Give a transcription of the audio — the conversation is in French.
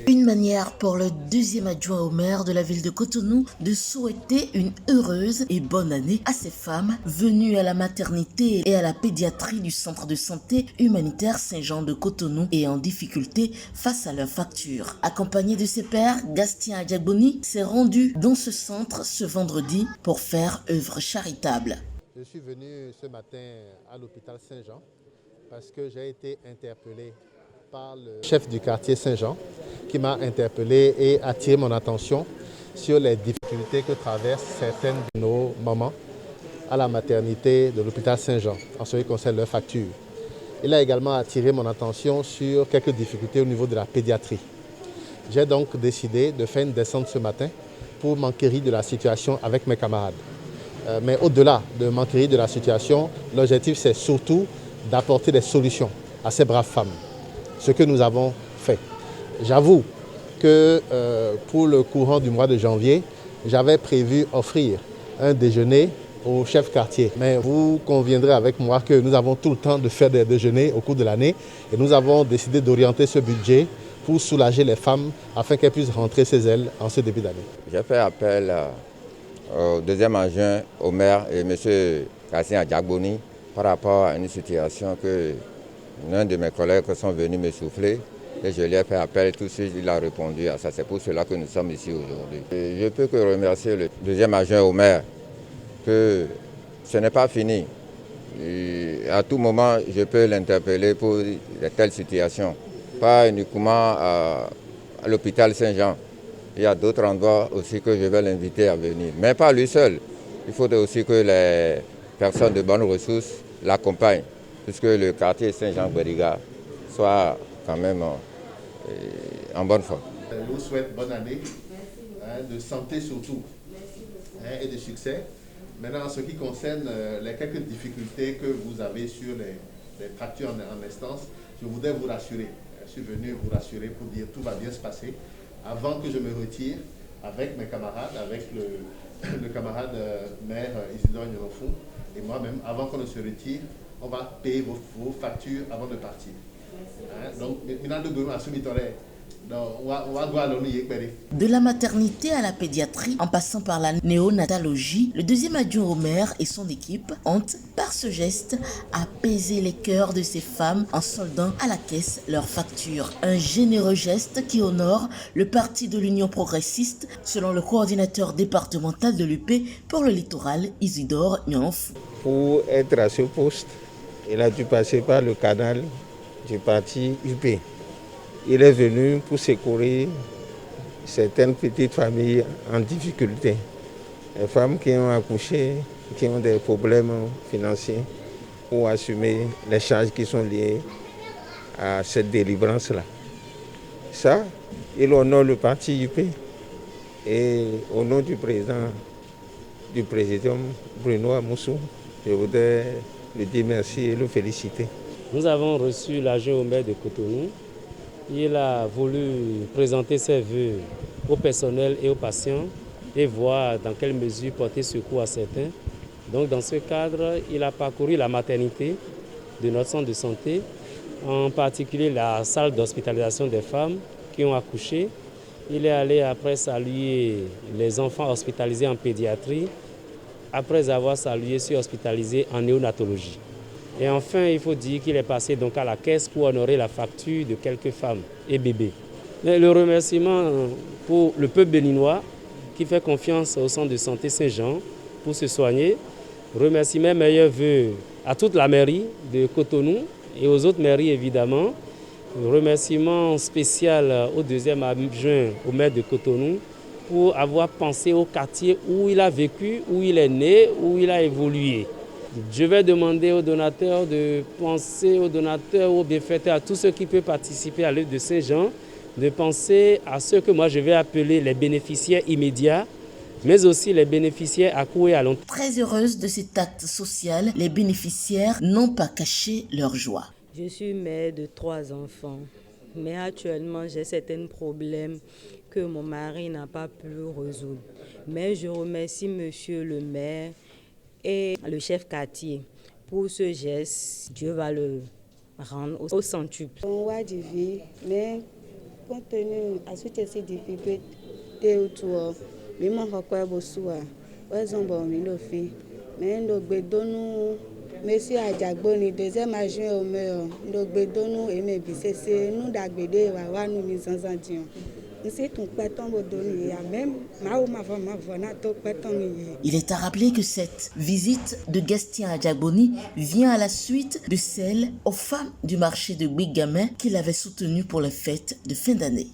Une manière pour le deuxième adjoint au maire de la ville de Cotonou de souhaiter une heureuse et bonne année à ces femmes venues à la maternité et à la pédiatrie du centre de santé humanitaire Saint-Jean de Cotonou et en difficulté face à leurs factures. Accompagné de ses pairs, Gastien Adjagboni s'est rendu dans ce centre ce vendredi pour faire œuvre charitable. Je suis venu ce matin à l'hôpital Saint-Jean parce que j'ai été interpellé par le chef du quartier Saint-Jean qui m'a interpellé et attiré mon attention sur les difficultés que traversent certaines de nos mamans à la maternité de l'hôpital Saint-Jean en ce qui concerne leurs factures. Il a également attiré mon attention sur quelques difficultés au niveau de la pédiatrie. J'ai donc décidé de faire une descente ce matin pour m'enquérir de la situation avec mes camarades. Mais au-delà de m'enquérir de la situation, l'objectif c'est surtout d'apporter des solutions à ces braves femmes. Ce que nous avons fait. J'avoue que pour le courant du mois de janvier, j'avais prévu offrir un déjeuner au chef quartier. Mais vous conviendrez avec moi que nous avons tout le temps de faire des déjeuners au cours de l'année et nous avons décidé d'orienter ce budget pour soulager les femmes afin qu'elles puissent rentrer chez elles en ce début d'année. J'ai fait appel au deuxième adjoint au maire et M. Gastien Adjagboni par rapport à une situation que l'un de mes collègues sont venus me souffler et je lui ai fait appel, tout de suite il a répondu à ça. C'est pour cela que nous sommes ici aujourd'hui. Je peux que remercier le deuxième adjoint au maire que ce n'est pas fini. Et à tout moment, je peux l'interpeller pour de telles situations. Pas uniquement à l'hôpital Saint-Jean. Il y a d'autres endroits aussi que je vais l'inviter à venir. Mais pas lui seul. Il faut aussi que les personnes de bonnes ressources l'accompagnent, puisque le quartier Saint-Jean-Beriga soit quand même en bonne forme. Je vous souhaite bonne année, de santé surtout, et de succès. Maintenant, en ce qui concerne les quelques difficultés que vous avez sur les fractures en instance, je voudrais vous rassurer. Je suis venu vous rassurer pour dire que tout va bien se passer avant que je me retire avec mes camarades, avec le camarade maire Isidore Nyorofou et moi-même, avant qu'on ne se retire, on va payer vos factures avant de partir. Donc, de la maternité à la pédiatrie, en passant par la néonatologie, le deuxième adjoint au maire et son équipe ont, par ce geste, apaisé les cœurs de ces femmes en soldant à la caisse leurs factures. Un généreux geste qui honore le parti de l'Union progressiste, selon le coordinateur départemental de l'UP pour le littoral, Isidore Nyorofou. Pour être à ce poste, il a dû passer par le canal du parti UP. Il est venu pour secourir certaines petites familles en difficulté. Les femmes qui ont accouché, qui ont des problèmes financiers pour assumer les charges qui sont liées à cette délivrance-là. Ça, il honore le parti UP et au nom du président Bruno Amoussou, je voudrais lui dire merci et le féliciter. Nous avons reçu l'adjoint au maire de Cotonou. Il a voulu présenter ses vœux au personnel et aux patients et voir dans quelle mesure porter secours à certains. Donc dans ce cadre, il a parcouru la maternité de notre centre de santé, en particulier la salle d'hospitalisation des femmes qui ont accouché. Il est allé après saluer les enfants hospitalisés en pédiatrie, après avoir salué ceux hospitalisés en néonatologie. Et enfin, il faut dire qu'il est passé donc à la caisse pour honorer la facture de quelques femmes et bébés. Et le remerciement pour le peuple béninois qui fait confiance au centre de santé Saint-Jean pour se soigner. Remercie mes meilleurs voeux à toute la mairie de Cotonou et aux autres mairies évidemment. Remerciement spécial au deuxième adjoint au maire de Cotonou pour avoir pensé au quartier où il a vécu, où il est né, où il a évolué. Je vais demander aux donateurs de penser aux donateurs, aux bienfaiteurs, à tous ceux qui peuvent participer à l'œuvre de Saint-Jean, de penser à ceux que moi je vais appeler les bénéficiaires immédiats, mais aussi les bénéficiaires à court et à long terme. Très heureuse de cet acte social, les bénéficiaires n'ont pas caché leur joie. Je suis mère de 3 enfants, mais actuellement j'ai certains problèmes que mon mari n'a pas pu résoudre. Mais je remercie monsieur le maire et le chef quartier pour ce geste. Dieu va le rendre au centuple. On voit du vie, mais compte tenu de ces difficultés, mais mon frère Bosoua, ouais, on va me le faire. Mais nous bedons monsieur Adjagboni deuxième adjoint au maire, nous bedons et mes BCC, nous d'agbédé va nous mis en sanction. Il est à rappeler que cette visite de Gastien Adjagboni vient à la suite de celle aux femmes du marché de Bigame qu'il avait soutenu pour les fêtes de fin d'année.